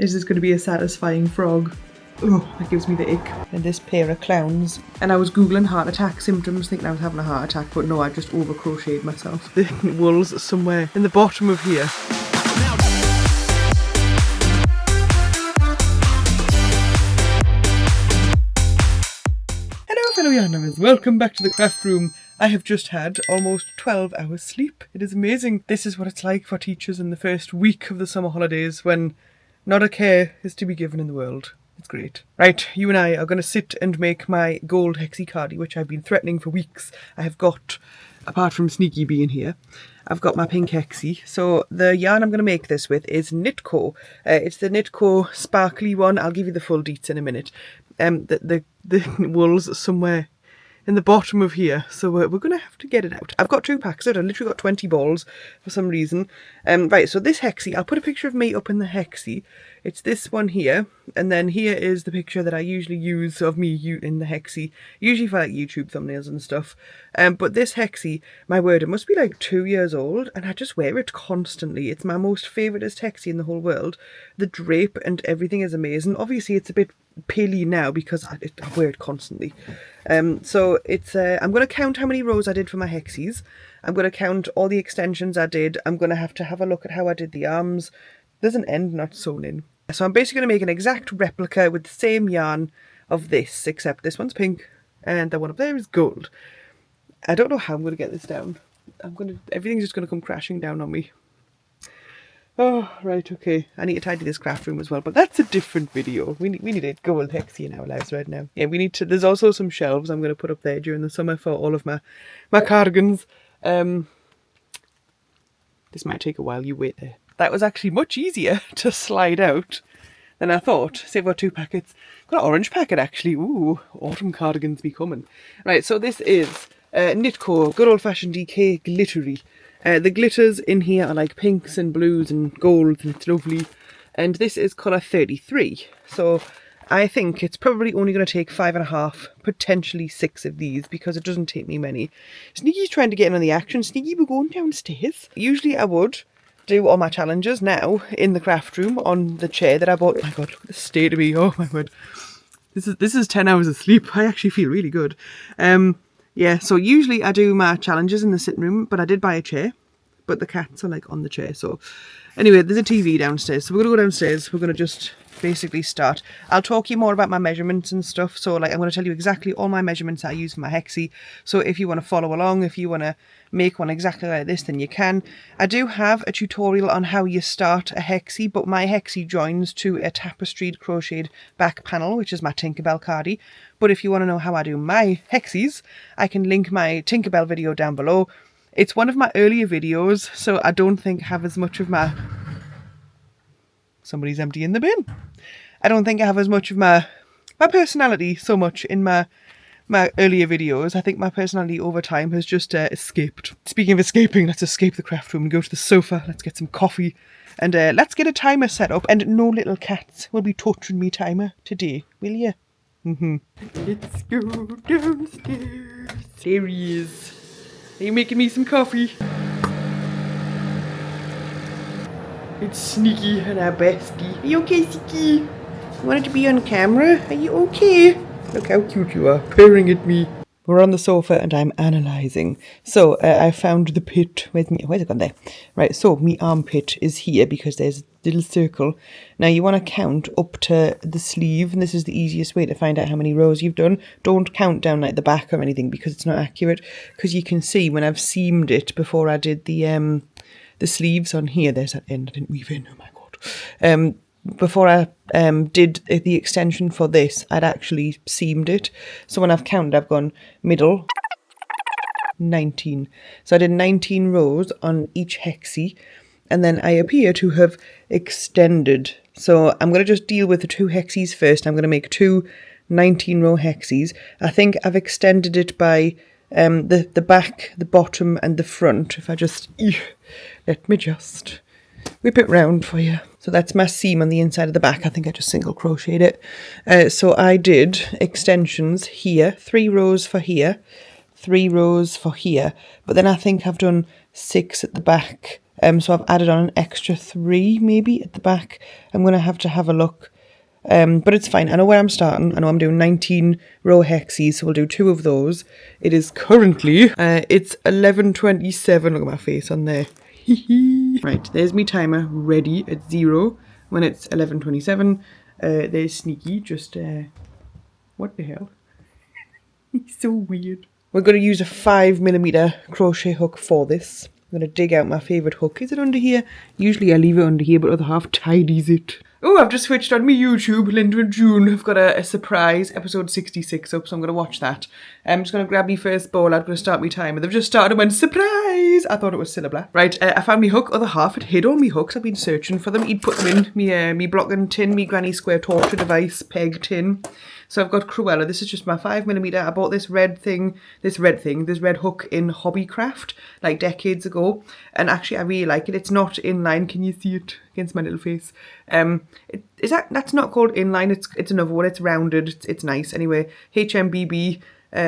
Is this going to be a satisfying frog? Oh, that gives me the ick. And this pair of clowns. And I was googling heart attack symptoms thinking I was having a heart attack, but no, I just over crocheted myself. The wool's somewhere in the bottom of here. Hello fellow yarn lovers, welcome back to the craft room. I have just had almost 12 hours sleep. It is amazing. This is what it's like for teachers in the first week of the summer holidays when not a care is to be given in the world. It's great. Right, you and I are going to sit and make my gold hexy cardie, which I've been threatening for weeks. I have got, apart from Sneaky being here, I've got my pink hexy. So the yarn I'm going to make this with is Knitco. It's the Knitco sparkly one. I'll give you the full deets in a minute. The wool's somewhere in the bottom of here, so we're going to have to get it out. I've got 2 packs of it. I've literally got 20 balls for some reason. Right, so this hexy, I'll put a picture of me up in the hexy. It's this one here, and then here is the picture that I usually use of me in the hexy, usually for like YouTube thumbnails and stuff. But this hexy, my word, it must be like 2 years old, and I just wear it constantly. It's my most favouriteest hexy in the whole world. The drape and everything is amazing. Obviously it's a bit pilly now because I wear it constantly. So it's I'm going to count how many rows I did for my hexies. I'm going to count all the extensions I did. I'm going to have a look at how I did the arms. There's an end not sewn in. So I'm basically going to make an exact replica with the same yarn of this, except this one's pink and the one up there is gold. I don't know how I'm going to get this down. Everything's just going to come crashing down on me. Oh, right, okay. I need to tidy this craft room as well, but that's a different video. We need a gold hexy in our lives right now. Yeah, we need to, there's also some shelves I'm going to put up there during the summer for all of my cardigans. This might take a while, you wait there. That was actually much easier to slide out than I thought. So I've got 2 packets. Got an orange packet actually. Ooh, autumn cardigans be coming. Right, so this is Knitco, good old-fashioned DK Glittery. The glitters in here are like pinks and blues and golds, and it's lovely. And this is colour 33. So I think it's probably only going to take 5.5, potentially 6 of these, because it doesn't take me many. Sneaky's trying to get in on the action. Sneaky, we're going downstairs. Usually I would do all my challenges now in the craft room on the chair that I bought. Oh my god, look at the state of me. Oh my word. This is 10 hours of sleep. I actually feel really good. Yeah, so usually I do my challenges in the sitting room, but I did buy a chair, but the cats are like on the chair. So anyway, there's a TV downstairs, so we're going to go downstairs. We're going to just basically start. I'll talk you more about my measurements and stuff. So like I'm going to tell you exactly all my measurements I use for my hexy. So if you want to follow along, if you want to make one exactly like this, then you can. I do have a tutorial on how you start a hexy, but my hexy joins to a tapestried crocheted back panel, which is my Tinkerbell cardie. But if you want to know how I do my hexies, I can link my Tinkerbell video down below. It's one of my earlier videos, so I don't think I have as much of my... Somebody's emptying the bin. I don't think I have as much of my personality so much in my earlier videos. I think my personality over time has just escaped. Speaking of escaping, let's escape the craft room and go to the sofa. Let's get some coffee and let's get a timer set up. And no little cats will be torturing me timer today, will you? Let's go downstairs. There he is. Are you making me some coffee? It's Sneaky and our bestie. Are you okay, Sneaky? You wanted to be on camera? Are you okay? Look how cute you are, purring at me. We're on the sofa and I'm analysing. So I found the pit. Where's it gone there? Right, so me armpit is here because there's a little circle. Now you want to count up to the sleeve, and this is the easiest way to find out how many rows you've done. Don't count down like the back or anything because it's not accurate. Because you can see when I've seamed it before I did the sleeves on here. There's that end I didn't weave in. Oh my god. Before I did the extension for this, I'd actually seamed it. So when I've counted, I've gone middle, 19. So I did 19 rows on each hexy, and then I appear to have extended. So I'm going to just deal with the 2 hexies first. I'm going to make 2 19-row hexies. I think I've extended it by the back, the bottom, and the front. If I just... let me just whip it round for you. So that's my seam on the inside of the back. I think I just single crocheted it. So I did extensions here, 3 rows for here, 3 rows for here. But then I think I've done 6 at the back So I've added on an extra 3 maybe at the back. I'm going to have a look. But it's fine. I know where I'm starting. I know I'm doing 19 row hexes, so we'll do 2 of those. It is currently, it's 11:27. Look at my face on there. Right, there's me timer ready at 0 when it's 11:27. There's Sneaky, just, what the hell? He's so weird. We're going to use a 5mm crochet hook for this. I'm going to dig out my favourite hook. Is it under here? Usually I leave it under here, but other half tidies it. Oh, I've just switched on my YouTube, Linda and June. I've got a surprise, episode 66 up, so I'm going to watch that. I'm just going to grab my first bowl. I'm going to start my timer. They've just started and went, surprise! I thought it was Syllabla. Right, I found my hook. Other half had hid all my hooks. I've been searching for them. He'd put them in me blocking tin, me granny square torture device, peg tin. So I've got Cruella. This is just my 5mm. I bought this red hook in Hobbycraft like decades ago. And actually I really like it. It's not inline. Can you see it against my little face? That's not called inline. It's another one. It's rounded. It's nice. Anyway, HMBB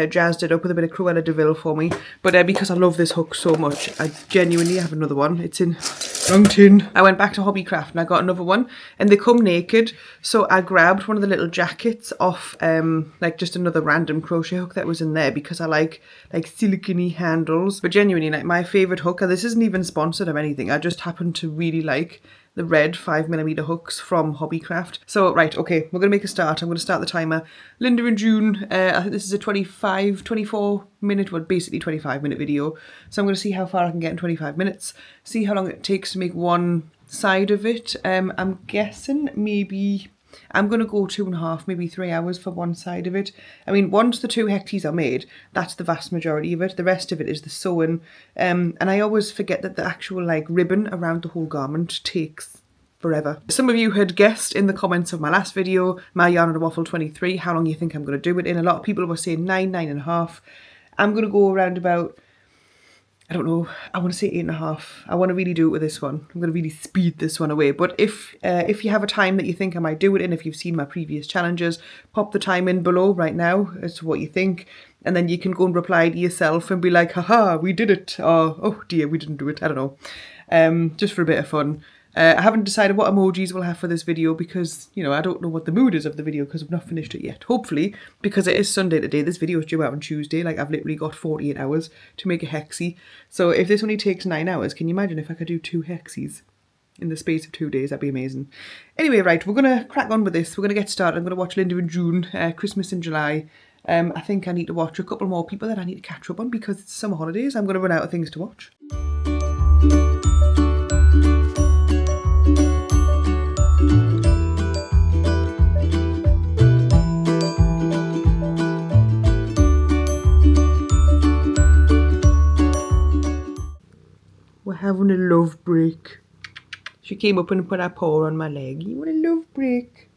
jazzed it up with a bit of Cruella de Vil for me. But because I love this hook so much, I genuinely have another one. It's in wrong tin. I went back to Hobbycraft and I got another one, and they come naked. So I grabbed one of the little jackets off like just another random crochet hook that was in there, because I like silicone handles. But genuinely, like, my favourite hook, and this isn't even sponsored or anything, I just happen to really like the red 5mm hooks from Hobbycraft. So, right, okay, we're going to make a start. I'm going to start the timer. Linda and June, I think this is a 24 minute, well, basically 25-minute video. So I'm going to see how far I can get in 25 minutes, see how long it takes to make one side of it. I'm guessing maybe I'm going to go 2.5, maybe 3 hours for one side of it. I mean, once the 2 hexes are made, that's the vast majority of it. The rest of it is the sewing. And I always forget that the actual like ribbon around the whole garment takes forever. Some of you had guessed in the comments of my last video, my yarn and a waffle 23, how long you think I'm going to do it in. A lot of people were saying 9.5. I'm going to go around about, I don't know, I want to say 8.5. I want to really do it with this one. I'm going to really speed this one away. But if you have a time that you think I might do it in, if you've seen my previous challenges, pop the time in below right now as to what you think. And then you can go and reply to yourself and be like, haha, we did it. Or, oh dear, we didn't do it. I don't know. Just for a bit of fun. I haven't decided what emojis we'll have for this video because, you know, I don't know what the mood is of the video because I've not finished it yet. Hopefully, because it is Sunday today, this video is due out on Tuesday. Like, I've literally got 48 hours to make a hexie. So if this only takes 9 hours, can you imagine if I could do 2 hexes in the space of 2 days? That'd be amazing. Anyway, right, we're going to crack on with this. We're going to get started. I'm going to watch Linda in June, Christmas in July. I think I need to watch a couple more people that I need to catch up on because it's summer holidays. I'm going to run out of things to watch. We're having a love break. She came up and put her paw on my leg. You want a love break?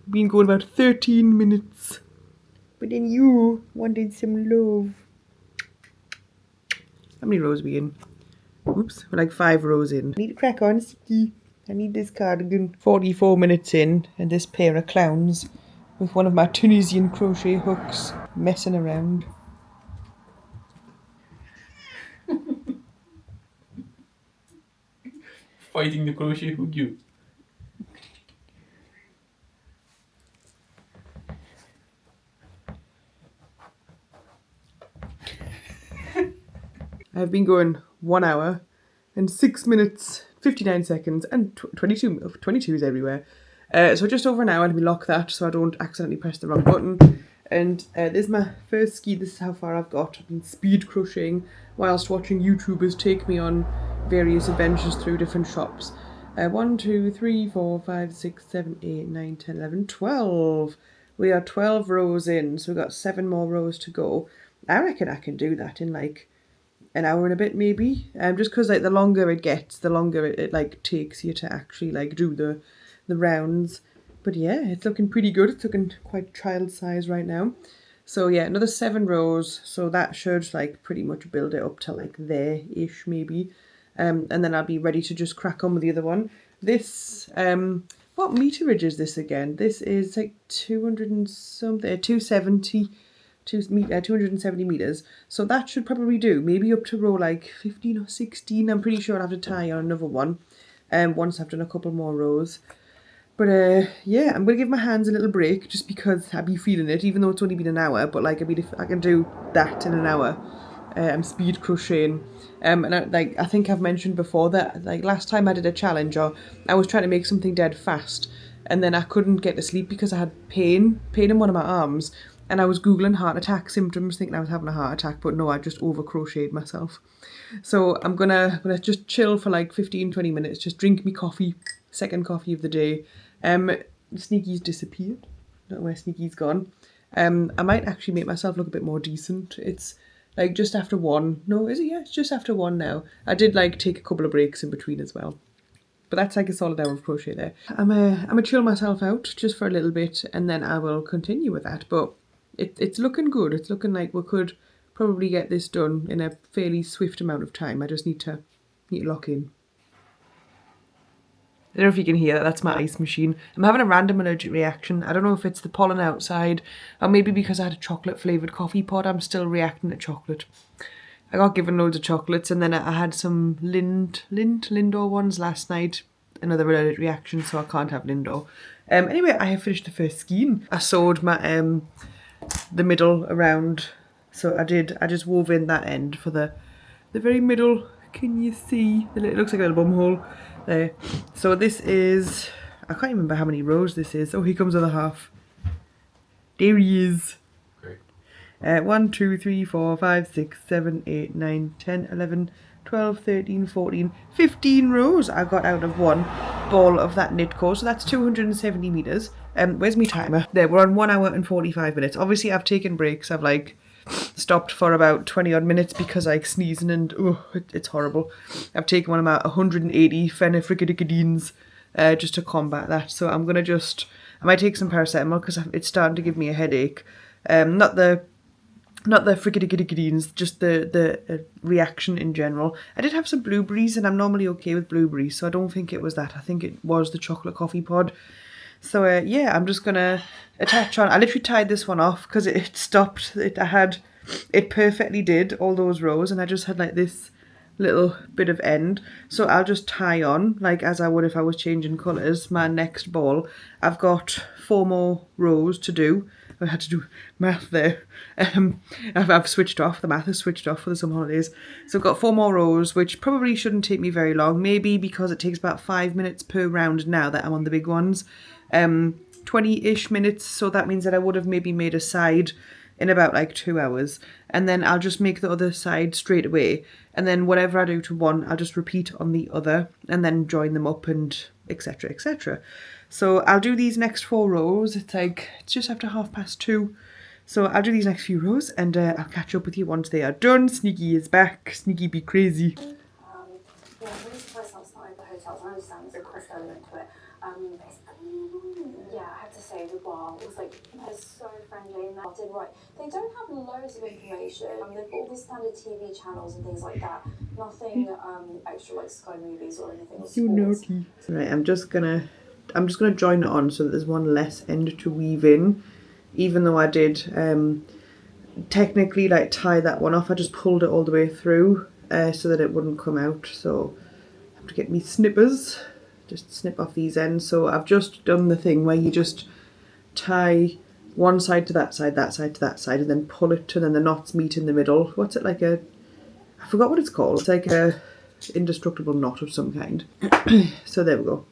Been going about 13 minutes. But then you wanted some love. How many rows are we in? Oops, we're like 5 rows in. I need to crack on, Sticky. I need this cardigan. 44 minutes in, and this pair of clowns with one of my Tunisian crochet hooks messing around. Fighting the crochet hook, you. I've been going 1 hour and 6 minutes, 59 seconds, and 22's everywhere. So just over an hour, let me lock that so I don't accidentally press the wrong button. And this is my first ski. This is how far I've got. I've been speed crocheting whilst watching YouTubers take me on various adventures through different shops. 1, 2, 3, 4, 5, 6, 7, 8, 9, 10, 11, 12. We are 12 rows in, so we've got 7 more rows to go. I reckon I can do that in like an hour and a bit maybe. Just because like the longer it gets, the longer it like takes you to actually like do the rounds. But yeah, it's looking pretty good. It's looking quite child size right now. So yeah, another 7 rows. So that should like pretty much build it up to like there-ish maybe. And then I'll be ready to just crack on with the other one. This, what meterage is this again? This is like 200 and something, 270 270 meters. So that should probably do. Maybe up to row like 15 or 16. I'm pretty sure I'll have to tie on another one. Once I've done a couple more rows. But yeah, I'm going to give my hands a little break just because I'll be feeling it, even though it's only been an hour. But like, I mean, if I can do that in an hour, I'm speed crocheting. And I think I've mentioned before that like last time I did a challenge, or I was trying to make something dead fast, and then I couldn't get to sleep because I had pain in one of my arms, and I was googling heart attack symptoms thinking I was having a heart attack, but no, I just over crocheted myself. So I'm gonna just chill for like 15-20 minutes, just drink me coffee, second coffee of the day. Sneaky's disappeared. Don't know where Sneaky's gone. I might actually make myself look a bit more decent. It's like just after 1. No, is it? Yeah, it's just after 1 now. I did like take a couple of breaks in between as well. But that's like a solid hour of crochet there. I'm a chill myself out just for a little bit, and then I will continue with that. But it's looking good. It's looking like we could probably get this done in a fairly swift amount of time. I just need to lock in. I don't know if you can hear that, that's my ice machine. I'm having a random allergic reaction. I don't know if it's the pollen outside, or maybe because I had a chocolate flavoured coffee pod, I'm still reacting to chocolate. I got given loads of chocolates, and then I had some Lindor ones last night. Another allergic reaction, so I can't have Lindor. Anyway, I have finished the first skein. I sewed my the middle around, so I just wove in that end for the very middle. Can you see? It looks like a little bum hole there. So this is, I can't remember how many rows this is. Oh, here comes the other half. There he is. Okay. 1, 2, 3, 4, 5, 6, 7, 8, 9, 10, 11, 12, 13, 14, 15 rows I got out of one ball of that Knitco. So that's 270 meters. Where's my timer? There, we're on 1 hour and 45 minutes. Obviously I've taken breaks. I've like stopped for about 20 odd minutes because like sneezing and it's horrible. I've taken one of my 180 phenylphthaleins just to combat that. So I'm gonna I might take some paracetamol because it's starting to give me a headache. Not the fricadicadicadines, just the reaction in general. I did have some blueberries, and I'm normally okay with blueberries, so I don't think it was that. I think it was the chocolate coffee pod. So yeah, I'm just gonna attach on. I literally tied this one off because it stopped. It perfectly did all those rows, and I just had like this little bit of end. So I'll just tie on like as I would if I was changing colours. My next ball, I've got 4 more rows to do. I had to do math there. I've switched off. The math is switched off for the summer holidays. So I've got 4 more rows, which probably shouldn't take me very long. Maybe because it takes about 5 minutes per round now that I'm on the big ones. 20-ish minutes. So that means that I would have maybe made a side in about like 2 hours. And then I'll just make the other side straight away. And then whatever I do to one, I'll just repeat on the other and then join them up and etc, etc. So I'll do these next 4 rows. It's just after 2:30. So I'll do these next few rows and I'll catch up with you once they are done. Sneaky is back. Sneaky be crazy. Yeah, I'm really surprised that's not in the hotels. I understand there's a cost element to it. Yeah, I have to say the bar was like, they're so friendly and they did right. They don't have loads of information. They've got all these standard TV channels and things like that. Nothing extra like Sky Movies or anything. You naughty. Right, I'm just gonna join it on so that there's one less end to weave in. Even though I did technically like tie that one off, I just pulled it all the way through so that it wouldn't come out. So I have to get me snippers, just snip off these ends. So I've just done the thing where you just tie one side to that side to that side, and then pull it, and then the knots meet in the middle. What's it like I forgot what it's called. It's like a indestructible knot of some kind. So there we go.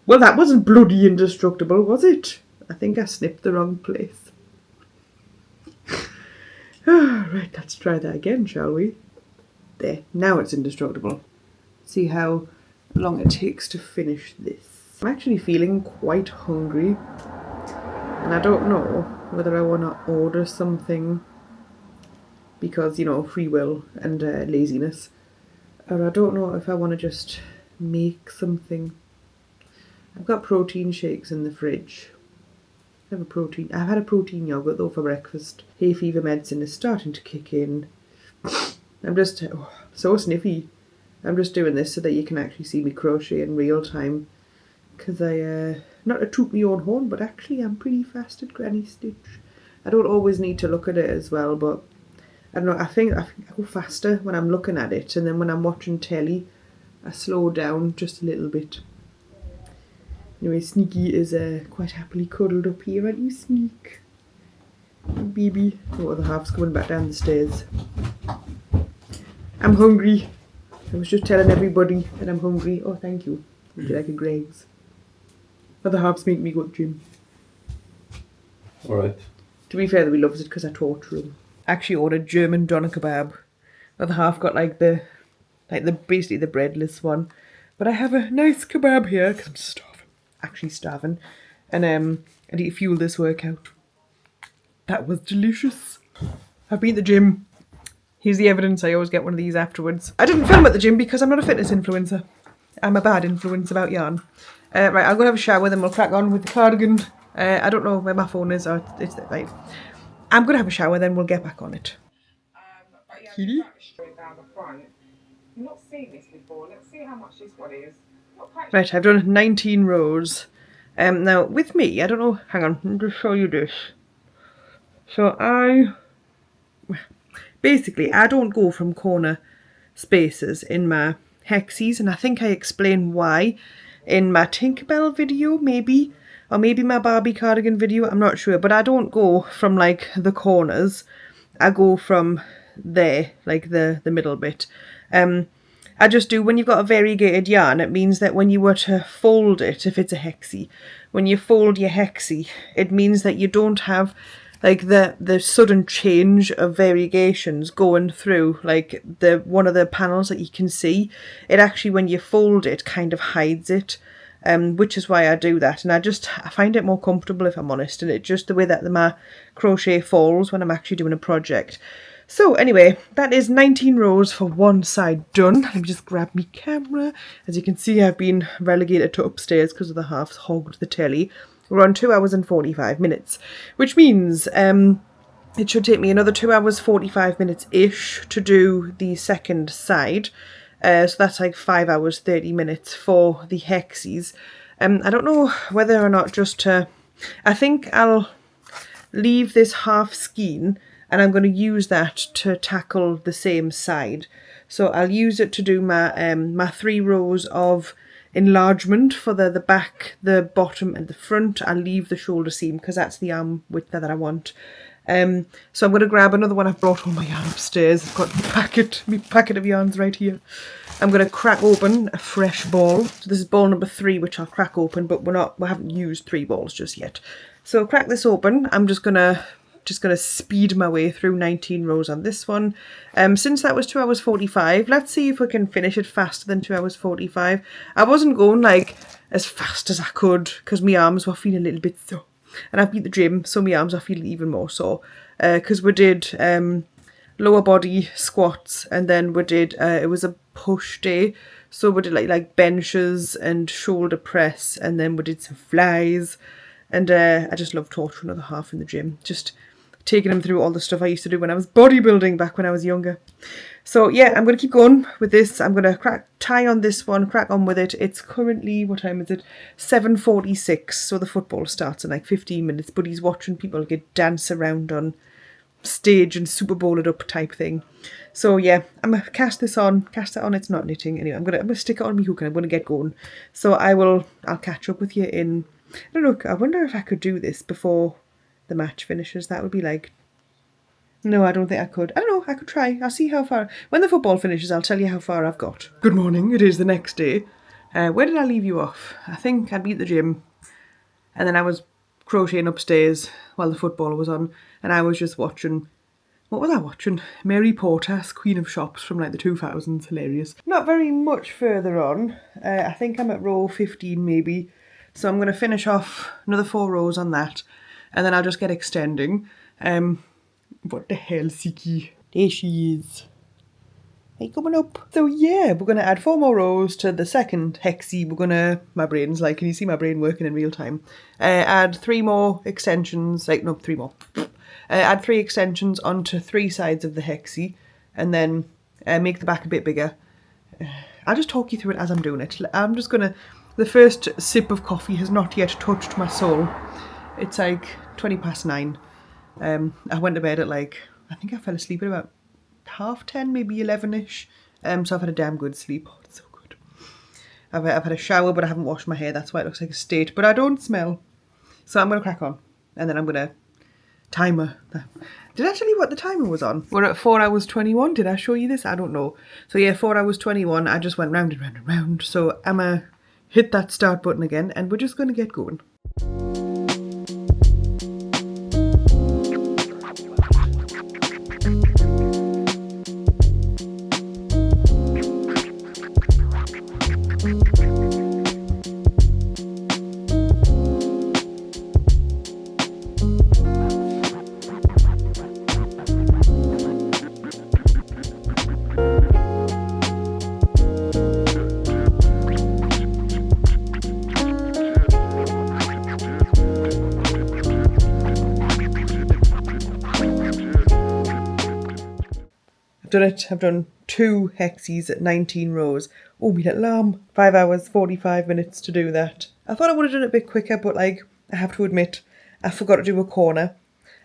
Well, that wasn't bloody indestructible, was it? I think I snipped the wrong place. Right, let's try that again, shall we? There, now it's indestructible. See how long it takes to finish this. I'm actually feeling quite hungry, and I don't know whether I want to order something because, you know, free will and laziness, or I don't know if I want to just make something. I've got protein shakes in the fridge. I've had a protein yogurt though for breakfast. Hay fever medicine is starting to kick in. I'm just so sniffy. I'm just doing this so that you can actually see me crochet in real time. Because not to toot my own horn, but actually I'm pretty fast at Granny Stitch. I don't always need to look at it as well, but I don't know, I think I go faster when I'm looking at it, and then when I'm watching telly I slow down just a little bit. Anyway, Sneaky is quite happily cuddled up here, aren't you, Sneak? Baby. The other half's coming back down the stairs. I'm hungry. I was just telling everybody that I'm hungry. Oh, thank you. Would you like a Greg's? Other halves make me go to the gym. Alright. To be fair, he loves it because I torture him. Actually ordered German doner kebab. Other half got basically the breadless one. But I have a nice kebab here because I'm starving. Actually starving. And I need to fuel this workout. That was delicious. I've been at the gym. Here's the evidence. I always get one of these afterwards. I didn't film at the gym because I'm not a fitness influencer. I'm a bad influence about yarn. Right, I'm going to have a shower, then we'll crack on with the cardigan. I don't know where my phone is. Or it's right. I'm going to have a shower, then we'll get back on it. Kitty? Down the front. I've not seen this before. Let's see how much this one is. Right, I've done 19 rows. Now, with me, I don't know. Hang on, let me just show you this. So basically, I don't go from corner spaces in my hexes, and I think I explained why in my Tinkerbell video, maybe, or maybe my Barbie cardigan video, I'm not sure, but I don't go from like the corners. I go from there, like the middle bit. I just do, when you've got a variegated yarn, it means that when you were to fold it, if it's a hexie, when you fold your hexie, it means that you don't have like the sudden change of variegations going through like one of the panels that you can see. It actually, when you fold it, kind of hides it, which is why I do that. And I find it more comfortable, if I'm honest, and it's just the way that my crochet falls when I'm actually doing a project. So anyway, that is 19 rows for one side done. Let me just grab my camera. As you can see, I've been relegated to upstairs because of the halves hogged the telly. We're on 2 hours and 45 minutes, which means it should take me another 2 hours 45 minutes-ish to do the second side. So that's like 5 hours 30 minutes for the hexes. I don't know whether or not I think I'll leave this half skein and I'm going to use that to tackle the same side. So I'll use it to do my my 3 rows of enlargement for the back, the bottom and the front. I'll leave the shoulder seam because that's the arm width that I want. So I'm going to grab another one. I've brought all my yarn upstairs. I've got my packet of yarns right here. I'm going to crack open a fresh ball. So this is ball number 3, which I'll crack open, but we haven't used 3 balls just yet. So I'll crack this open. I'm just gonna speed my way through 19 rows on this one. Since that was 2 hours 45, let's see if we can finish it faster than 2 hours 45. I wasn't going like as fast as I could because my arms were feeling a little bit sore. And I've been at the gym, so my arms are feeling even more sore. Because we did lower body squats, and then we did, it was a push day. So we did like benches and shoulder press, and then we did some flies. And I just love torturing another half in the gym. Just taking them through all the stuff I used to do when I was bodybuilding back when I was younger. So yeah, I'm going to keep going with this. I'm going to tie on this one, crack on with it. It's currently, what time is it? 7:46. So the football starts in like 15 minutes. But he's watching people dance around on stage and Super Bowl it up type thing. So yeah, I'm going to cast that on. It's not knitting. Anyway, I'm going to stick it on my hook and I'm going to get going. So I'll catch up with you in, I don't know, I wonder if I could do this before the match finishes. That would be like, no, I don't think I could. I don't know, I could try. I'll see how far. When the football finishes, I'll tell you how far I've got. Good morning, it is the next day. Where did I leave you off? I think I'd be at the gym. And then I was crocheting upstairs while the football was on. And I was just watching, what was I watching? Mary Portas, Queen of Shops from like the 2000s, hilarious. Not very much further on. I think I'm at row 15 maybe. So I'm going to finish off another 4 rows on that. And then I'll just get extending. What the hell, Siki? There she is. Hey, coming up. So yeah, we're going to add 4 more rows to the second hexie. We're going to, my brain's like, can you see my brain working in real time? Add 3 more extensions, like, no, 3 more. Add 3 extensions onto 3 sides of the hexie. And then make the back a bit bigger. I'll just talk you through it as I'm doing it. I'm just going to, the first sip of coffee has not yet touched my soul. It's like 9:20. I went to bed at like, I think I fell asleep at about 10:30, maybe 11ish. So I've had a damn good sleep. Oh, it's so good. I've had a shower, but I haven't washed my hair. That's why it looks like a state. But I don't smell. So I'm going to crack on. And then I'm going to timer. Did I tell you what the timer was on? We're at 4 hours 21. Did I show you this? I don't know. So yeah, 4 hours 21. I just went round and round and round. So I'm going to hit that start button again. And we're just going to get going. Done it. I've done 2 hexes at 19 rows. Oh, me little lamb. 5 hours, 45 minutes to do that. I thought I would have done it a bit quicker, but like, I have to admit, I forgot to do a corner.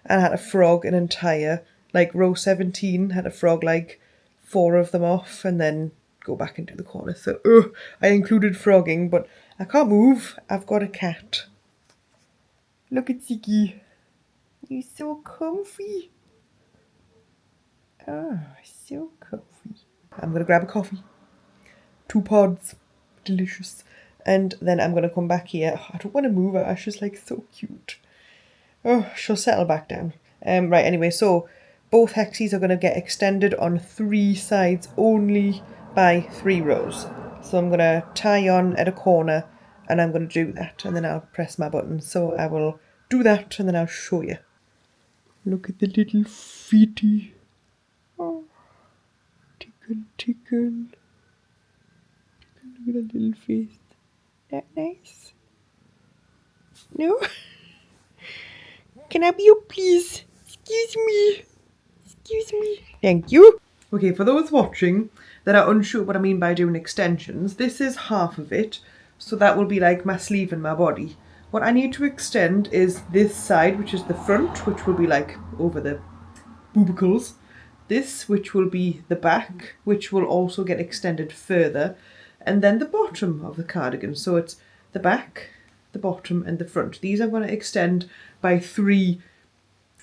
And I had to frog an entire, like row 17, had to frog like 4 of them off and then go back and do the corner. So, I included frogging, but I can't move. I've got a cat. Look at Ziggy. He's so comfy. Oh, so comfy. I'm going to grab a coffee. 2 pods. Delicious. And then I'm going to come back here. Oh, I don't want to move her. She's like so cute. Oh, she'll settle back down. Right, anyway, so both hexes are going to get extended on 3 sides only by 3 rows. So I'm going to tie on at a corner and I'm going to do that. And then I'll press my button. So I will do that and then I'll show you. Look at the little feety. Oh, tickle, tickle. Look at that little face. That nice? No? Can I be you, please? Excuse me. Excuse me. Thank you. Okay, for those watching that are unsure what I mean by doing extensions, this is half of it. So that will be like my sleeve and my body. What I need to extend is this side, which is the front, which will be like over the boobicles. This, which will be the back, which will also get extended further. And then the bottom of the cardigan. So it's the back, the bottom, and the front. These I'm going to extend by 3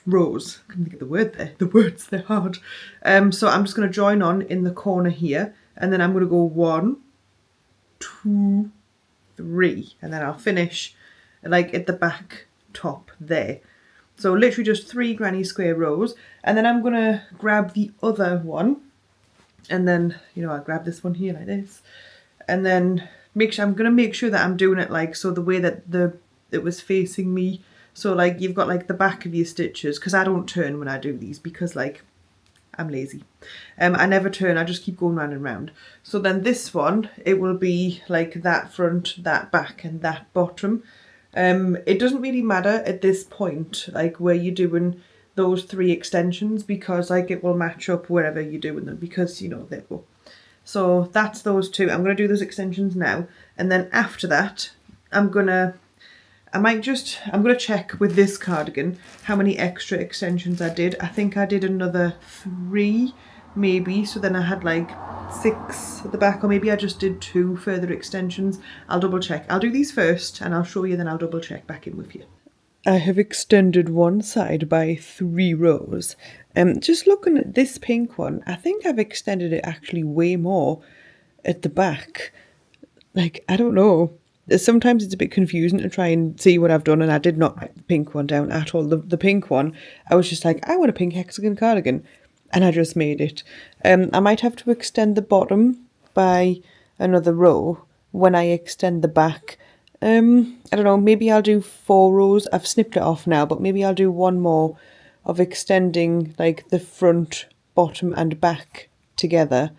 rows. I couldn't think of the word there. The words, they're hard. So I'm just going to join on in the corner here. And then I'm going to go 1, 2, 3. And then I'll finish like at the back top there. So literally just 3 granny square rows. And then I'm going to grab the other one. And then, you know, I'll grab this one here like this. And then I'm going to make sure that I'm doing it like so the way that it was facing me. So like you've got like the back of your stitches. Because I don't turn when I do these because like I'm lazy. I never turn. I just keep going round and round. So then this one, it will be like that front, that back and that bottom. It doesn't really matter at this point, like where you're doing those 3 extensions because like it will match up wherever you're doing them because, you know, they go. So that's those 2. I'm going to do those extensions now. And then after that, I'm going to check with this cardigan how many extra extensions I did. I think I did another 3 maybe. So then I had like 6 at the back, or maybe I just did 2 further extensions. I'll double check. I'll do these first and I'll show you, then I'll double check back in with you. I have extended one side by 3 rows. Just looking at this pink one, I think I've extended it actually way more at the back. Like, I don't know. Sometimes it's a bit confusing to try and see what I've done, and I did not write the pink one down at all. The pink one, I was just like, I want a pink hexagon cardigan, and I just made it. I might have to extend the bottom by another row when I extend the back. I don't know, maybe I'll do 4 rows. I've snipped it off now, but maybe I'll do 1 more of extending like the front, bottom and back together.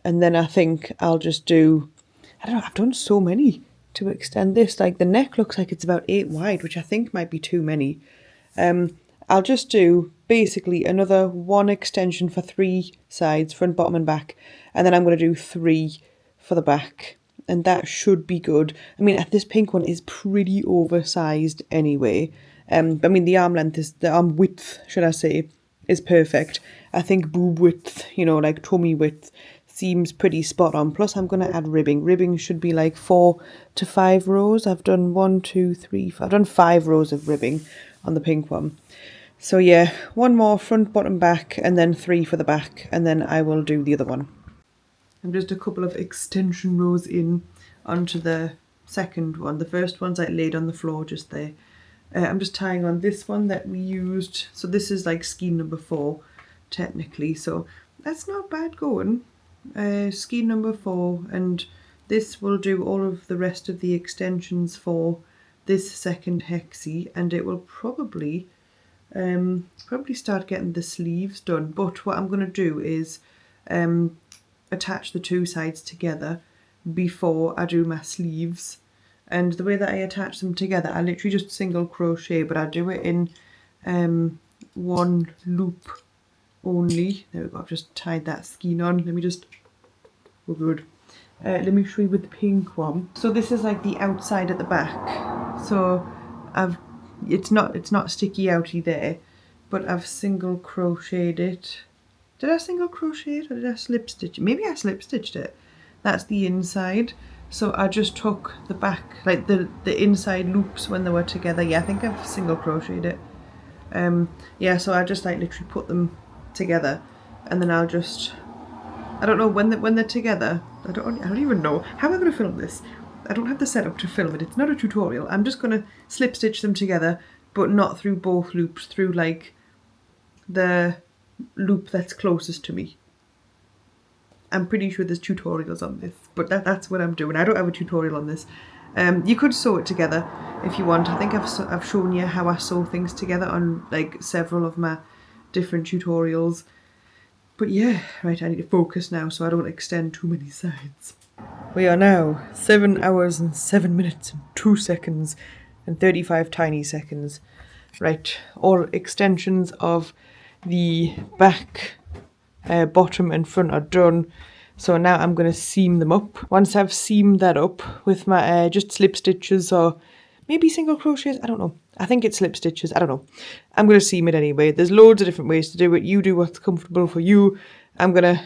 And then I think I'll just do, I don't know, I've done so many to extend this. Like the neck looks like it's about 8 wide, which I think might be too many. I'll just do basically another 1 extension for 3 sides, front, bottom and back. And then I'm going to do 3 for the back. And that should be good. I mean, this pink one is pretty oversized anyway. I mean, the arm length is, the arm width, should I say, is perfect. I think boob width, you know, like tummy width, seems pretty spot on. Plus I'm going to add ribbing. Ribbing should be like 4 to 5 rows. I've done 1, 2, 3, 4. I've done 5 rows of ribbing on the pink one. So yeah, 1 more front, bottom, back, and then 3 for the back, and then I will do the other one. I'm just a couple of extension rows in onto the second one. The first one's like laid on the floor just there. I'm just tying on this one that we used. So this is like skein number 4 technically, so that's not bad going. Skein number 4, and this will do all of the rest of the extensions for this second hexie, and it will probably start getting the sleeves done. But what I'm going to do is attach the 2 sides together before I do my sleeves. And the way that I attach them together, I literally just single crochet, but I do it in 1 loop only. There we go, I've just tied that skein on. Let me just, we're good. Let me show you with the pink one. So this is like the outside at the back. So it's not sticky outy there, but I've single crocheted it. Did I single crochet it or did I slip stitch it? Maybe I slip stitched it. That's the inside. So I just took the back, like the inside loops when they were together. Yeah, I think I've single crocheted it. Yeah, so I just like literally put them together, and then I'll just, I don't know when they're together. I don't even know how am I going to film this. I don't have the setup to film it. It's not a tutorial. I'm just going to slip stitch them together, but not through both loops, through like the loop that's closest to me. I'm pretty sure there's tutorials on this, but that's what I'm doing. I don't have a tutorial on this. You could sew it together if you want. I think I've shown you how I sew things together on like several of my different tutorials. But yeah, right, I need to focus now so I don't extend too many sides. We are now 7 hours and 7 minutes and 2 seconds and 35 tiny seconds. Right, all extensions of the back, bottom and front are done. So now I'm going to seam them up. Once I've seamed that up with my just slip stitches or maybe single crochets, I don't know. I think it's slip stitches, I don't know. I'm going to seam it anyway. There's loads of different ways to do it. You do what's comfortable for you. I'm going to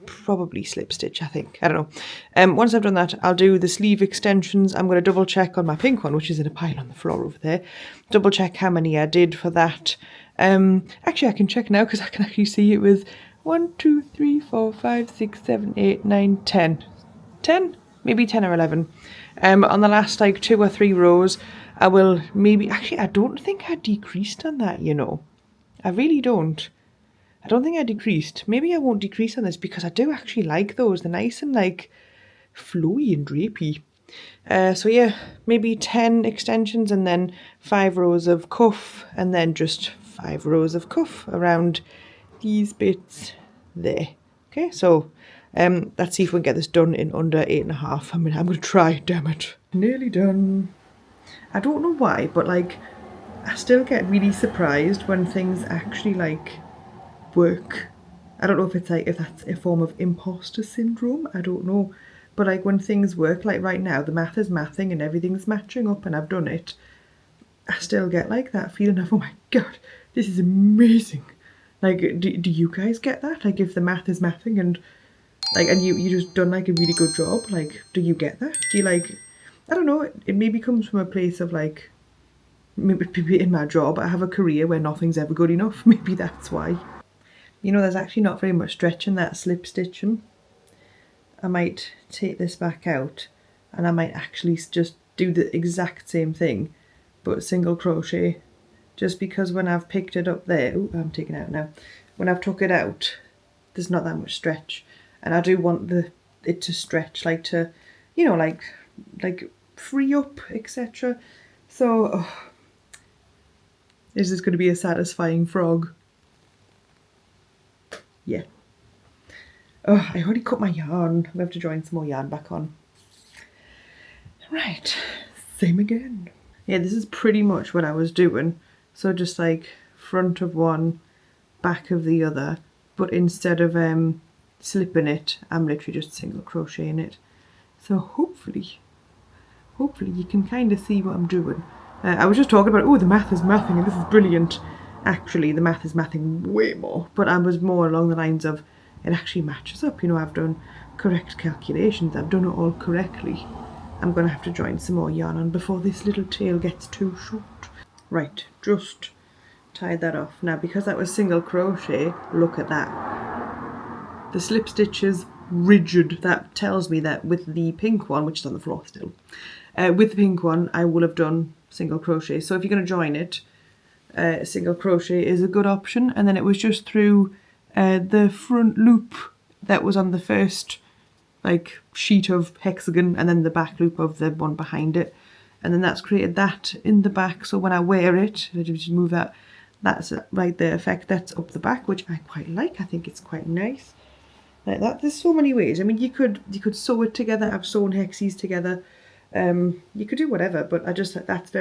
probably slip stitch, I think. I don't know. Once I've done that, I'll do the sleeve extensions. I'm going to double check on my pink one, which is in a pile on the floor over there. Double check how many I did for that. Actually, I can check now because I can actually see it with 1, 2, 3, 4, 5, 6, 7, 8, 9, 10. 10? Maybe 10 or 11. On the last like 2 or 3 rows, I will maybe, actually I don't think I decreased on that, you know. I really don't. I don't think I decreased. Maybe I won't decrease on this because I do actually like those. They're nice and like flowy and drapey. So yeah, maybe 10 extensions and then 5 rows of cuff and then just 5 rows of cuff around these bits there. Okay, so let's see if we can get this done in under 8.5. I mean, I'm going to try, damn it. Nearly done. I don't know why, but like, I still get really surprised when things actually like work. I don't know if it's like, if that's a form of imposter syndrome, I don't know. But like when things work, like right now, the math is mathing and everything's matching up and I've done it. I still get like that feeling of, oh my god, this is amazing. Like, do you guys get that? Like if the math is mathing and like, and you just done like a really good job, like, do you get that? Do you like, I don't know, it maybe comes from a place of like, maybe in my job, I have a career where nothing's ever good enough. Maybe that's why. You know, there's actually not very much stretch in that slip stitching. I might take this back out and I might actually just do the exact same thing, but single crochet. Just because when I've picked it up there, oh, I'm taking it out now. When I've took it out, there's not that much stretch. And I do want it to stretch, like to, you know, like free up, etc. So, oh, is this going to be a satisfying frog? Yeah. Oh, I already cut my yarn. We have to join some more yarn back on. Right, same again. Yeah, this is pretty much what I was doing. So just like front of one, back of the other. But instead of slipping it, I'm literally just single crocheting it. So hopefully you can kind of see what I'm doing. I was just talking about, oh, the math is mathing and this is brilliant. Actually, the math is mathing way more, but I was more along the lines of it actually matches up. You know, I've done correct calculations. I've done it all correctly. I'm going to have to join some more yarn on before this little tail gets too short. Right, just tied that off. Now, because that was single crochet, look at that. The slip stitch is rigid. That tells me that with the pink one, which is on the floor still, with the pink one, I will have done single crochet. So if you're going to join it, single crochet is a good option. And then it was just through the front loop that was on the first like sheet of hexagon, and then the back loop of the one behind it, and then that's created that in the back. So when I wear it, I just move that, that's right, the effect that's up the back, which I quite like. I think it's quite nice like that. There's so many ways. I mean, you could sew it together. I've sewn hexies together. You could do whatever, but I just, that's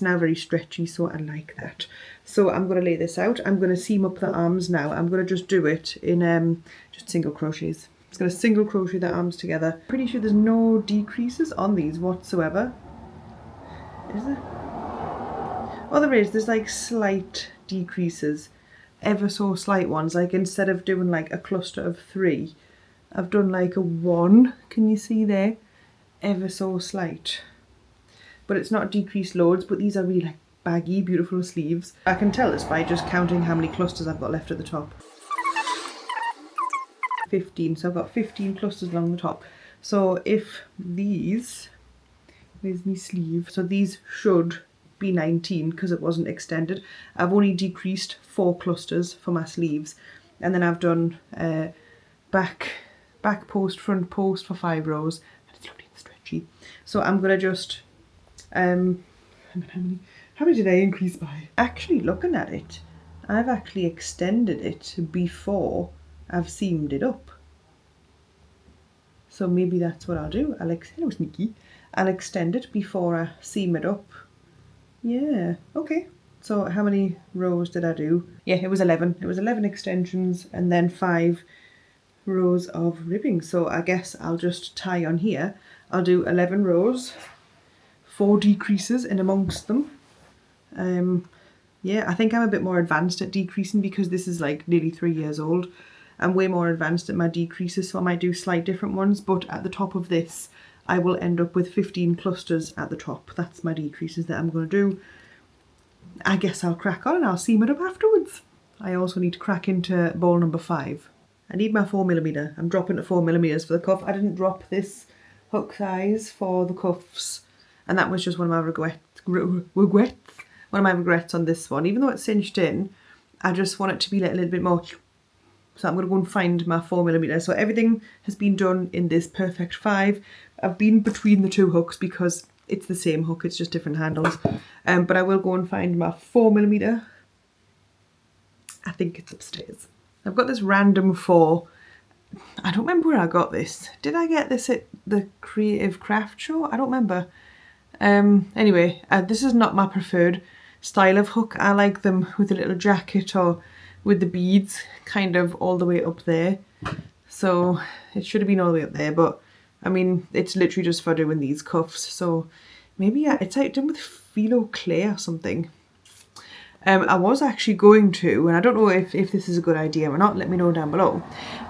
now very stretchy, so I like that. So I'm going to lay this out. I'm going to seam up the arms now. I'm going to just do it in just single crochets. It's going to single crochet the arms together. Pretty sure there's no decreases on these whatsoever. Is there? Oh, there is. There's like slight decreases, ever so slight ones. Like instead of doing like a cluster of 3, I've done like a 1. Can you see there? Ever so slight. But it's not decreased loads, but these are really like baggy, beautiful sleeves. I can tell this by just counting how many clusters I've got left at the top. 15, so I've got 15 clusters along the top. So if these, where's my sleeve? So these should be 19 because it wasn't extended. I've only decreased 4 clusters for my sleeves, and then I've done back post, front post for 5 rows. And it's lovely and stretchy. So I'm gonna just how many did I increase by? Actually, looking at it, I've actually extended it before I've seamed it up. So maybe that's what I'll do. I'll extend it before I seam it up. Yeah, okay. So how many rows did I do? Yeah, it was 11. It was 11 extensions and then 5 rows of ribbing. So I guess I'll just tie on here. I'll do 11 rows, 4 decreases in amongst them. Yeah, I think I'm a bit more advanced at decreasing because this is like nearly 3 years old. I'm way more advanced at my decreases, so I might do slight different ones, but at the top of this, I will end up with 15 clusters at the top. That's my decreases that I'm going to do. I guess I'll crack on and I'll seam it up afterwards. I also need to crack into ball number 5. I need my 4mm. I'm dropping to 4mm for the cuff. I didn't drop this hook size for the cuffs, and that was just one of my regrets on this one. Even though it's cinched in, I just want it to be like a little bit more. So I'm going to go and find my 4mm. So everything has been done in this perfect 5. I've been between the 2 hooks because it's the same hook, it's just different handles. But I will go and find my 4mm. I think it's upstairs. I've got this random 4. I don't remember where I got this. Did I get this at the Creative Craft Show? I don't remember. Anyway, this is not my preferred style of hook. I like them with a little jacket or with the beads kind of all the way up there. So it should have been all the way up there, but I mean, it's literally just for doing these cuffs. So maybe it's like done with phyllo clay or something. I was actually going to, and I don't know if this is a good idea or not, let me know down below.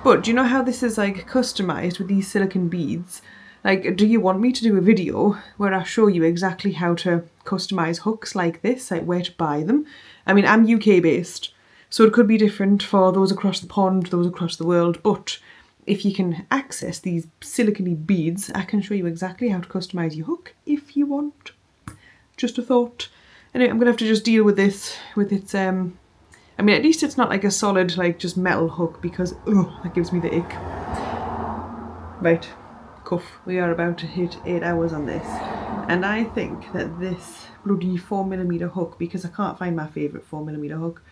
But do you know how this is like customized with these silicone beads? Like, do you want me to do a video where I show you exactly how to customize hooks like this, like where to buy them? I mean, I'm UK based, so it could be different for those across the pond, those across the world, but if you can access these silicone beads, I can show you exactly how to customize your hook if you want. Just a thought. Anyway, I'm gonna have to just deal with this, with its, I mean, at least it's not like a solid, like just metal hook, because, oh, that gives me the ick. Right, cuff. We are about to hit 8 hours on this. And I think that this bloody 4mm hook, because I can't find my favourite 4mm hook,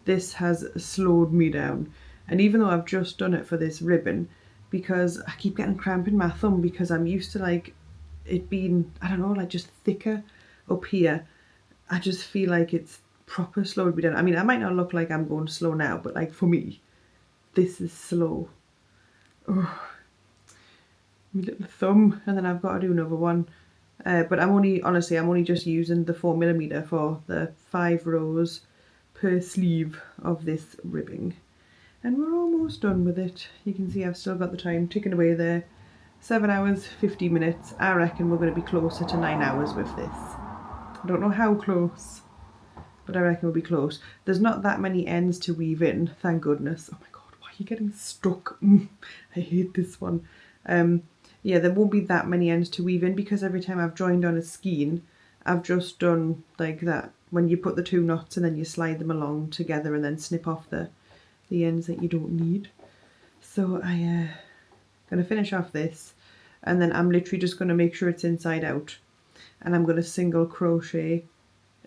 this has slowed me down. And even though I've just done it for this ribbon, because I keep getting cramp in my thumb because I'm used to like it being, I don't know, like just thicker up here. I just feel like it's proper slowed me down. I mean, I might not look like I'm going slow now, but like for me, this is slow. Oh, my little thumb, and then I've got to do another one But I'm only just using the 4mm for the 5 rows per sleeve of this ribbing. And we're almost done with it. You can see I've still got the time ticking away there. 7 hours, 50 minutes. I reckon we're going to be closer to 9 hours with this. I don't know how close, but I reckon we'll be close. There's not that many ends to weave in, thank goodness. Oh my god, why are you getting stuck? I hate this one. Yeah, there won't be that many ends to weave in because every time I've joined on a skein, I've just done like that. When you put the 2 knots and then you slide them along together and then snip off the ends that you don't need. So I'm going to finish off this, and then I'm literally just going to make sure it's inside out, and I'm going to single crochet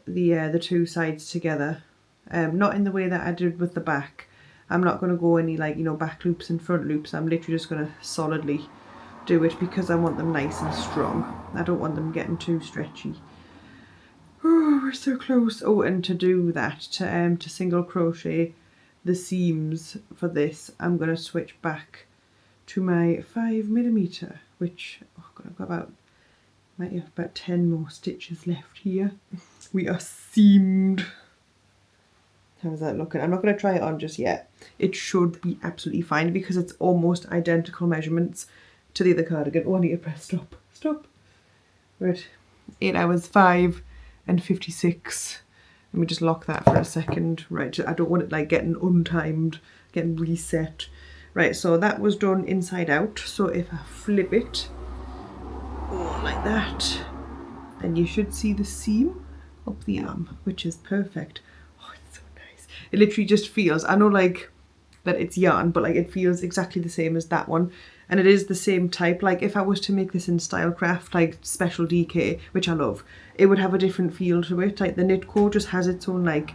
the 2 sides together, not in the way that I did with the back. I'm not going to go any like, you know, back loops and front loops. I'm literally just going to solidly do it because I want them nice and strong. I don't want them getting too stretchy. Oh, we're so close. Oh, and to do that, to single crochet the seams for this, I'm going to switch back to my 5mm, which, oh god, I've got might have about 10 more stitches left here. We are seamed. How's that looking? I'm not going to try it on just yet. It should be absolutely fine because it's almost identical measurements to the other cardigan. Oh, I need to press stop. Stop. Right. 8 hours, 5 and 56. Let me just lock that for a second. Right, I don't want it like getting untimed, getting reset. Right, so that was done inside out. So if I flip it, oh, like that, then you should see the seam up the arm, which is perfect. Oh, it's so nice. It literally just feels, I know like that it's yarn, but like it feels exactly the same as that one. And it is the same type. Like if I was to make this in Stylecraft, like special DK, which I love, it would have a different feel to it. Like the Knitco just has its own like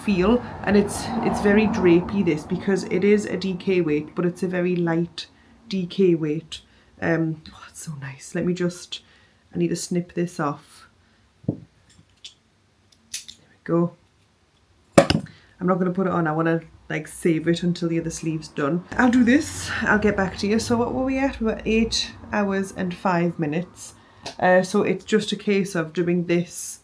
feel, and it's very drapey, this, because it is a DK weight, but it's a very light DK weight. Oh, that's so nice. Let me just, I need to snip this off. There we go. I'm not going to put it on. I want to like save it until the other sleeve's done. I'll do this. I'll get back to you. So what were we at? We're at 8 hours and 5 minutes. So it's just a case of doing this,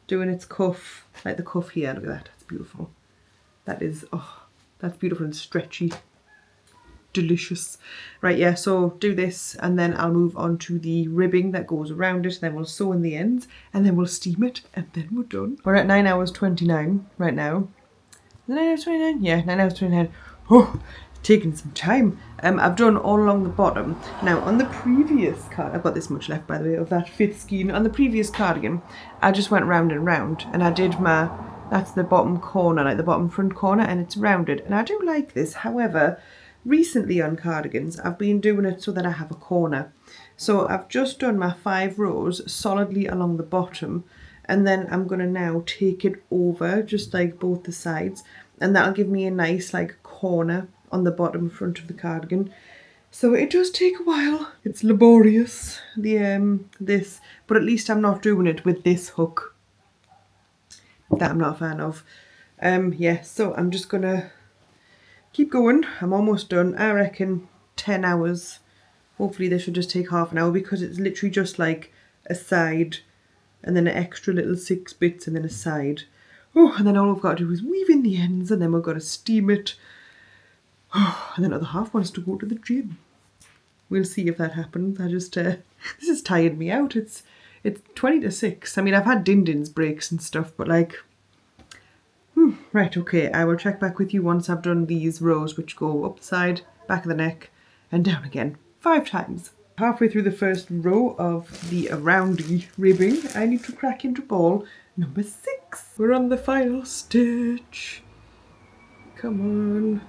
doing its cuff, like the cuff here. Look at that. That's beautiful. That is, oh, that's beautiful and stretchy. Delicious. Right, yeah, so do this and then I'll move on to the ribbing that goes around it, then we'll sew in the ends and then we'll steam it and then we're done. We're at 9 hours 29 right now. 9 hours 29? Yeah, 9 hours 29. Oh, taking some time. I've done all along the bottom. Now on the previous card, I've got this much left by the way of that 5th skein. On the previous cardigan, I just went round and round and I did my, that's the bottom corner, like the bottom front corner, and it's rounded. And I do like this. However, recently on cardigans, I've been doing it so that I have a corner. So I've just done my 5 rows solidly along the bottom, and then I'm going to now take it over just like both the sides, and that'll give me a nice like corner on the bottom front of the cardigan. So it does take a while. It's laborious, this, but at least I'm not doing it with this hook that I'm not a fan of. Yeah, so I'm just gonna keep going. I'm almost done. I reckon 10 hours. Hopefully this should just take half an hour because it's literally just like a side and then an extra little 6 bits and then a side. Oh, and then all I've got to do is weave in the ends and then we've got to steam it. Oh, and then the other half wants to go to the gym. We'll see if that happens. I just, this is tired me out. It's 20 to 6. I mean, I've had din-dins breaks and stuff, but like, right, okay. I will check back with you once I've done these rows, which go up the side, back of the neck, and down again 5 times. Halfway through the first row of the roundy ribbing, I need to crack into ball number 6. We're on the final stitch. Come on.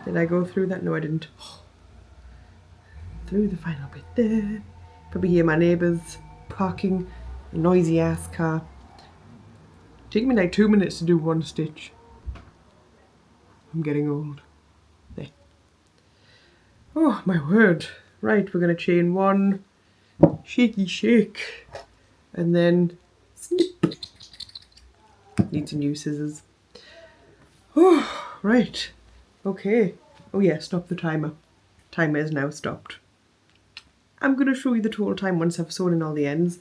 Did I go through that? No, I didn't. Oh. Through the final bit there. Probably hear my neighbours parking a noisy ass car. Take me like 2 minutes to do 1 stitch. I'm getting old. There. Oh my word. Right, we're going to chain 1, shaky shake, and then snip. Need some new scissors. Oh, right. Okay. Oh yeah, stop the timer. Timer is now stopped. I'm going to show you the total time once I've sewn in all the ends.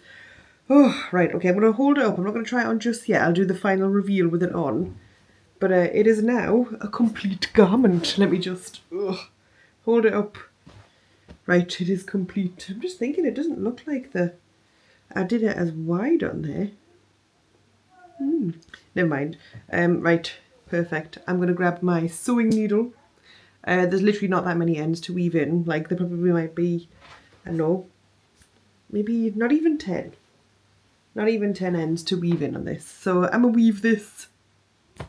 Oh, right, okay, I'm going to hold it up. I'm not going to try it on just yet. I'll do the final reveal with it on. But it is now a complete garment. Let me just hold it up. Right, it is complete. I'm just thinking it doesn't look like I did it as wide on there. Never mind. Right, perfect. I'm going to grab my sewing needle. There's literally not that many ends to weave in. Like, there probably might be, I don't know, maybe not even 10. Not even 10 ends to weave in on this. So I'm going to weave this.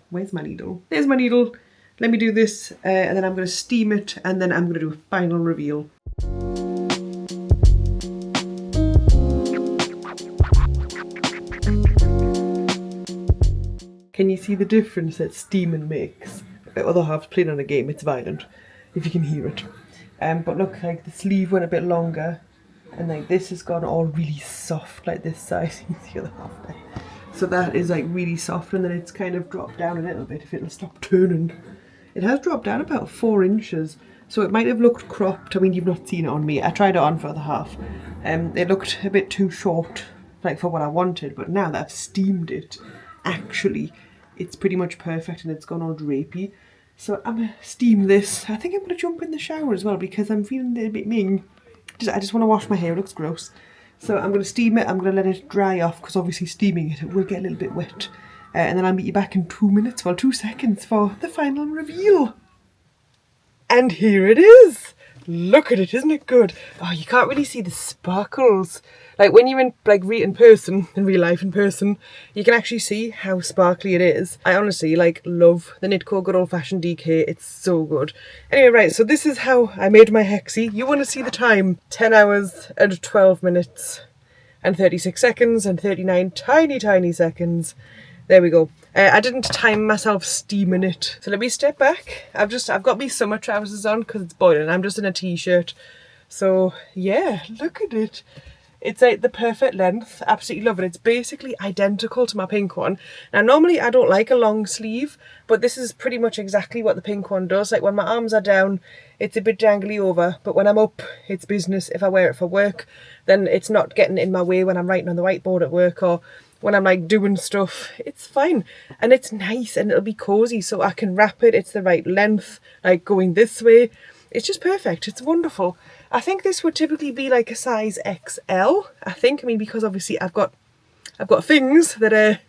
Where's my needle? There's my needle. Let me do this and then I'm going to steam it and then I'm going to do a final reveal. Can you see the difference that steaming makes? The other half's playing on a game, it's violent, if you can hear it. But look, like the sleeve went a bit longer and like this has gone all really soft, like this side, you can see the other half there. So that is like really soft and then it's kind of dropped down a little bit if it'll stop turning. It has dropped down about 4 inches, so it might have looked cropped. I mean, you've not seen it on me. I tried it on for the half. It looked a bit too short, like for what I wanted, but now that I've steamed it, actually, it's pretty much perfect and it's gone all drapey. So I'm going to steam this. I think I'm going to jump in the shower as well because I'm feeling a bit ming. I just want to wash my hair, it looks gross. So I'm going to steam it, I'm going to let it dry off because obviously steaming it will get a little bit wet. And then I'll meet you back in 2 minutes, well 2 seconds for the final reveal. And here it is! Look at it, isn't it good? Oh, you can't really see the sparkles. Like when you're in real life in person, you can actually see how sparkly it is. I honestly love the Knitco good old fashioned DK. It's so good. Anyway, right, so this is how I made my hexie. You want to see the time? 10 hours and 12 minutes and 36 seconds and 39 tiny seconds. There we go. I didn't time myself steaming it. So let me step back. I've got my summer trousers on because it's boiling. I'm just in a t-shirt. So yeah, look at it. It's like the perfect length. Absolutely love it. It's basically identical to my pink one. Now normally I don't like a long sleeve, but this is pretty much exactly what the pink one does. Like when my arms are down, it's a bit jangly over, but when I'm up, it's business. If I wear it for work, then it's not getting in my way when I'm writing on the whiteboard at work or when I'm like doing stuff. It's fine and it's nice and it'll be cozy, so I can wrap it. It's the right length, like going this way. It's just perfect. It's wonderful. I think this would typically be like a size XL. I mean, because obviously I've got things that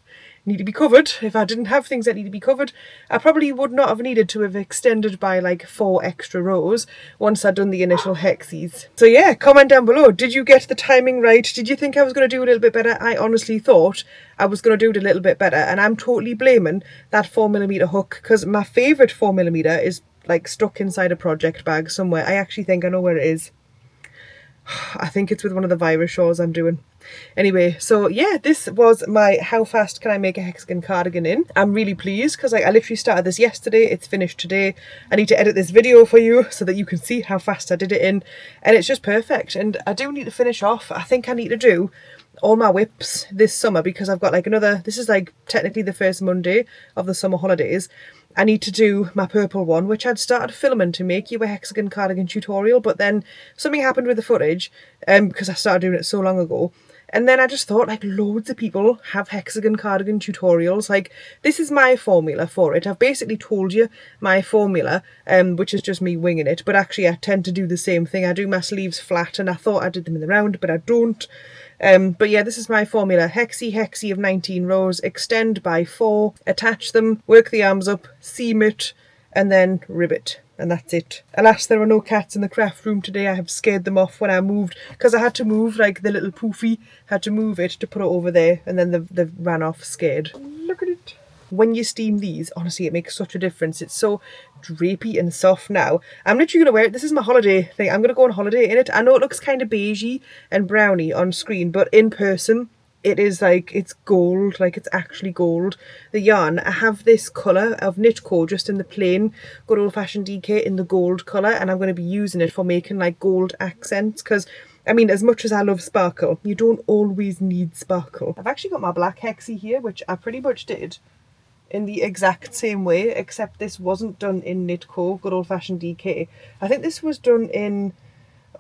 need to be covered. If I didn't have things that need to be covered, I probably would not have needed to have extended by like 4 extra rows once I'd done the initial hexies. So yeah, comment down below. Did you get the timing right? Did you think I was going to do a little bit better? I honestly thought I was going to do it a little bit better, and I'm totally blaming that 4mm hook because my favourite 4mm is like stuck inside a project bag somewhere. I actually think I know where it is. I think it's with one of the virus shawls I'm doing. Anyway, so yeah, this was my how fast can I make a hexagon cardigan in. I'm really pleased because I literally started this yesterday. It's finished today. I need to edit this video for you so that you can see how fast I did it in, and it's just perfect. And I do need to finish off. I think I need to do all my whips this summer because I've got like another, this is like technically the first Monday of the summer holidays. I need to do my purple one, which I'd started filming to make you a hexagon cardigan tutorial, but then something happened with the footage because I started doing it so long ago. And then I just thought, like, loads of people have hexagon cardigan tutorials. Like, this is my formula for it. I've basically told you my formula, which is just me winging it. But actually, I tend to do the same thing. I do my sleeves flat, and I thought I did them in the round, but I don't. But yeah, this is my formula. Hexie of 19 rows, extend by 4, attach them, work the arms up, seam it, and then ribbit. And that's it. Alas, there are no cats in the craft room today. I have scared them off when I moved, because I had to move, like the little poofy, had to move it to put it over there, and then they ran off scared. Look at it. When you steam these, honestly, it makes such a difference. It's so drapey and soft now. I'm literally going to wear it. This is my holiday thing. I'm going to go on holiday in it. I know it looks kind of beigey and browny on screen, but in person, it is like, it's gold, like it's actually gold. The yarn, I have this colour of Knitco just in the plain good old fashioned DK in the gold colour, and I'm going to be using it for making like gold accents because, I mean, as much as I love sparkle, you don't always need sparkle. I've actually got my black hexie here, which I pretty much did in the exact same way, except this wasn't done in Knitco good old fashioned DK. I think this was done in,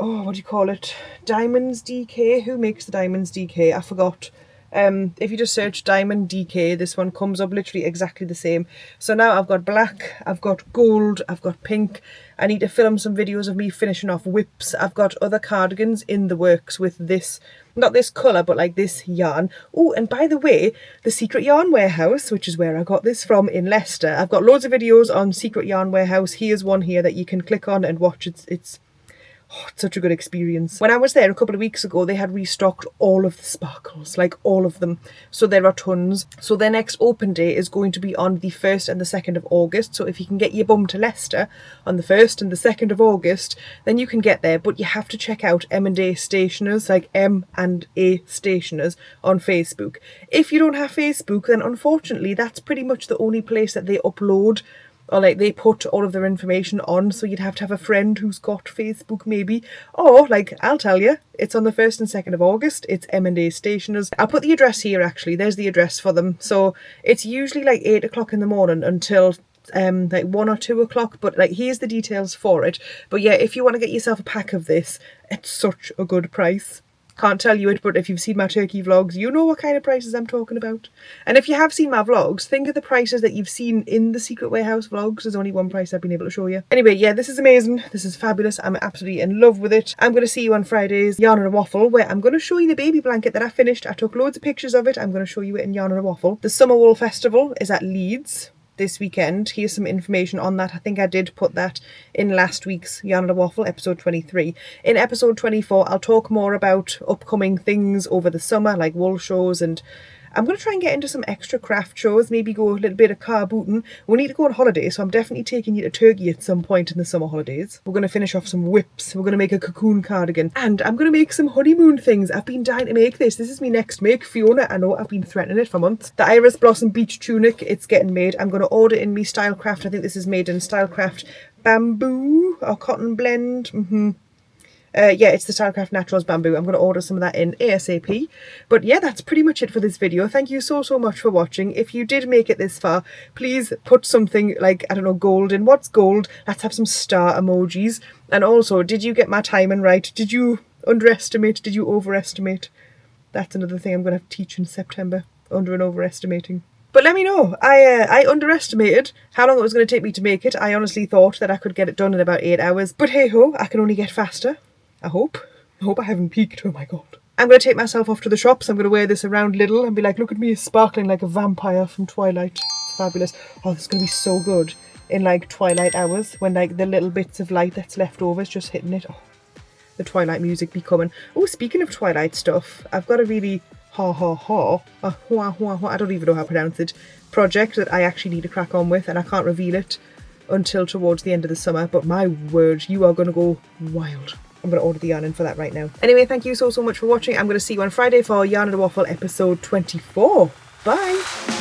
oh, what do you call it? Diamonds DK. Who makes the Diamonds DK? I forgot. If you just search Diamond DK, this one comes up literally exactly the same. So now I've got black, I've got gold, I've got pink. I need to film some videos of me finishing off whips. I've got other cardigans in the works with this, not this colour, but like this yarn. Oh, and by the way, the Secret Yarn Warehouse, which is where I got this from in Leicester. I've got loads of videos on Secret Yarn Warehouse. Here's one here that you can click on and watch. It's such a good experience. When I was there a couple of weeks ago, they had restocked all of the sparkles, like all of them. So there are tons. So their next open day is going to be on the 1st and the 2nd of August. So if you can get your bum to Leicester on the 1st and the 2nd of August, then you can get there. But you have to check out M&A Stationers, like M&A Stationers on Facebook. If you don't have Facebook, then unfortunately, that's pretty much the only place that they upload or like they put all of their information on, so you'd have to have a friend who's got Facebook maybe. Or like, I'll tell you, it's on the 1st and 2nd of August. It's M&A Stationers. I'll put the address here actually. There's the address for them. So it's usually like 8 o'clock in the morning until like 1 or 2 o'clock, but like here's the details for it. But yeah, if you want to get yourself a pack of this, it's such a good price. Can't tell you it, but if you've seen my turkey vlogs, you know what kind of prices I'm talking about. And if you have seen my vlogs, think of the prices that you've seen in the Secret Warehouse vlogs. There's only one price I've been able to show you. Anyway, yeah, this is amazing. This is fabulous. I'm absolutely in love with it. I'm going to see you on Friday's Yarn and a Waffle, where I'm going to show you the baby blanket that I finished. I took loads of pictures of it. I'm going to show you it in Yarn and a Waffle. The Summer Wool Festival is at Leeds this weekend. Here's some information on that. I think I did put that in last week's Yarn and a Waffle, episode 23. In episode 24, I'll talk more about upcoming things over the summer, like wool shows, and I'm going to try and get into some extra craft shows, maybe go a little bit of car booting. We need to go on holiday, so I'm definitely taking you to Turkey at some point in the summer holidays. We're going to finish off some whips. We're going to make a cocoon cardigan. And I'm going to make some honeymoon things. I've been dying to make this. This is my next make. Fiona, I know I've been threatening it for months. The Iris Blossom Beach Tunic, it's getting made. I'm going to order in me Stylecraft. I think this is made in Stylecraft bamboo or cotton blend. Yeah, it's the Stylecraft Naturals Bamboo. I'm going to order some of that in ASAP. But yeah, that's pretty much it for this video. Thank you so much for watching. If you did make it this far, please put something like, I don't know, gold in. What's gold? Let's have some star emojis. And also, did you get my timing right? Did you underestimate? Did you overestimate? That's another thing I'm going to have to teach in September. Under and overestimating. But let me know. I underestimated how long it was going to take me to make it. I honestly thought that I could get it done in about 8 hours. But hey ho, I can only get faster. I hope I haven't peaked. Oh my god. I'm going to take myself off to the shops. I'm going to wear this around Lidl and be like, look at me sparkling like a vampire from Twilight. It's fabulous. Oh, this is going to be so good in like twilight hours when like the little bits of light that's left over is just hitting it. Oh, the Twilight music be coming. Oh, speaking of Twilight stuff, I've got a really I don't even know how to pronounce it, project that I actually need to crack on with, and I can't reveal it until towards the end of the summer. But my word, you are going to go wild. I'm going to order the yarn in for that right now. Anyway, thank you so much for watching. I'm going to see you on Friday for Yarn and a Waffle episode 24. Bye!